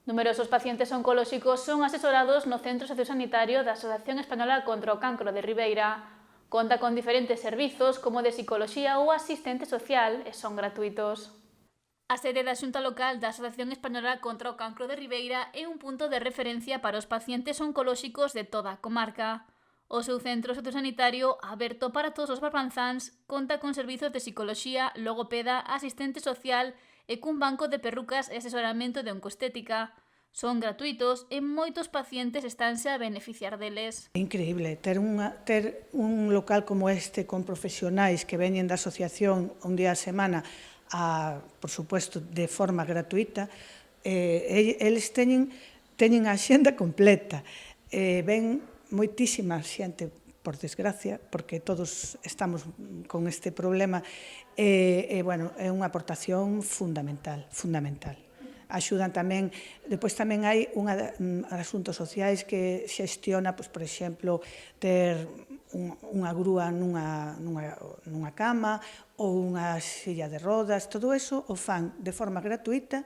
Numerosos pacientes oncolóxicos son asesorados no Centro Sociosanitario da Asociación Española contra o Cancro de Ribeira. Conta con diferentes servizos como de psicoloxía ou asistente social e son gratuitos. A sede da Xunta Local da Asociación Española contra o Cancro de Ribeira é un punto de referencia para os pacientes oncolóxicos de toda a comarca. O seu centro sociosanitario, aberto para todos os barbanzáns, conta con servizos de psicoloxía, logopeda, asistente social e cun banco de perrucas e asesoramento de oncoestética. Son gratuitos e moitos pacientes estánse a beneficiar deles. É increíble ter un local como este con profesionais que veñen da asociación un día a semana, por suposto, de forma gratuita. Eles teñen a xenda completa. Ven moitísima xente, por desgracia, porque todos estamos con este problema. Bueno, é unha aportación fundamental. Axudan tamén, depois tamén hai asuntos sociais que xestiona, por exemplo, ter unha grúa nunha cama ou unha silla de rodas, todo eso o fan de forma gratuita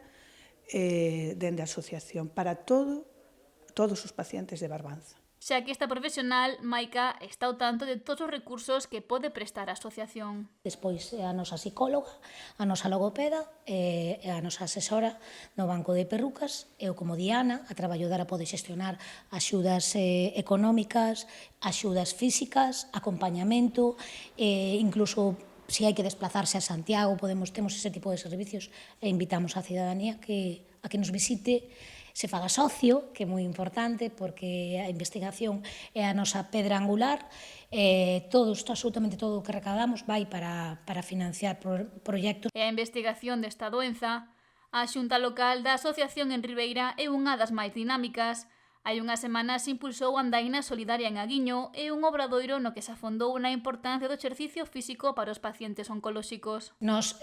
dende a asociación para todos os pacientes de Barbanza. Xa que esta profesional, Maica, está ao tanto de todos os recursos que pode prestar a asociación. Despois a nosa psicóloga, a nosa logopeda e a nosa asesora no banco de perrucas. Eu como Diana, a traballadora pode xestionar axudas económicas, axudas físicas, acompañamento, incluso se hai que desplazarse a Santiago, temos ese tipo de servicios e invitamos a cidadanía a que nos visite, se faga socio, que é moi importante porque a investigación é a nosa pedra angular, absolutamente todo o que recadamos vai para financiar proxectos. E a investigación desta doenza, a Xunta Local da Asociación en Ribeira é unha das máis dinámicas. Hai unhas semanas impulsou a Andaina Solidaria en Aguiño e un obradoiro no que se afondou na importancia do exercicio físico para os pacientes oncolóxicos. Nós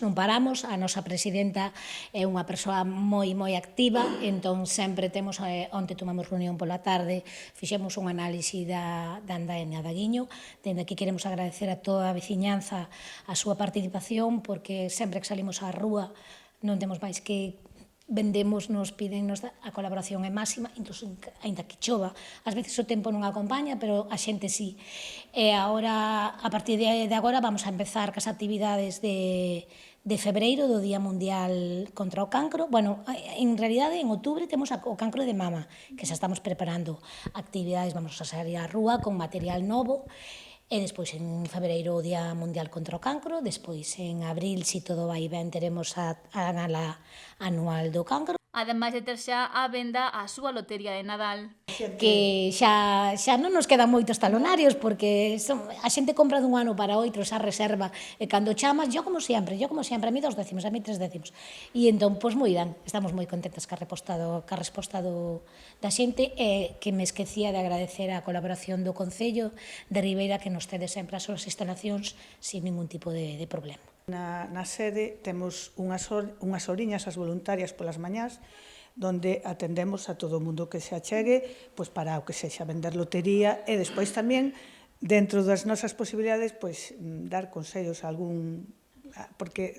non paramos, a nosa presidenta é unha persoa moi activa, entón sempre temos, onte tomamos reunión pola tarde, fixemos un análise da Andaina de Aguiño. Dende aquí queremos agradecer a toda a veciñanza a súa participación, porque sempre que salimos á rúa non temos máis que vendemos, nos piden, a colaboración é máxima, incluso ainda que chova. Ás veces o tempo non acompaña, pero a xente sí. E agora, a partir de agora, vamos a empezar cas actividades de febreiro, do Día Mundial contra o Cancro. Bueno, en realidade, en outubro temos o cancro de mama, que xa estamos preparando actividades, vamos a sair á rúa con material novo, e despois en febreiro o Día Mundial contra o Cancro, despois en abril, se todo vai ben, teremos a gala anual do cancro. Ademais de ter xa á venda a súa lotería de Nadal. Que xa non nos quedan moitos talonarios, porque a xente compra dun ano para outro, xa reserva, e cando chamas, yo como sempre, a mí 2 décimos, a mí 3 décimos. E entón, pois moi ben, estamos moi contentas ca resposta da xente, e que me esquecía de agradecer a colaboración do Concello de Ribeira, que nos cede sempre as súas instalacións sin ningún tipo de problema. Na sede temos unhas horiñas as voluntarias polas mañás, donde atendemos a todo o mundo que se achegue, pois para o que sexa vender lotería, e despois tamén, dentro das nosas posibilidades, pois dar consellos a algún, porque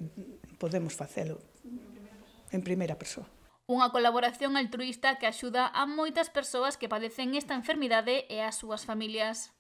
podemos facelo en primeira persoa. Unha colaboración altruísta que axuda a moitas persoas que padecen esta enfermidade e ás súas familias.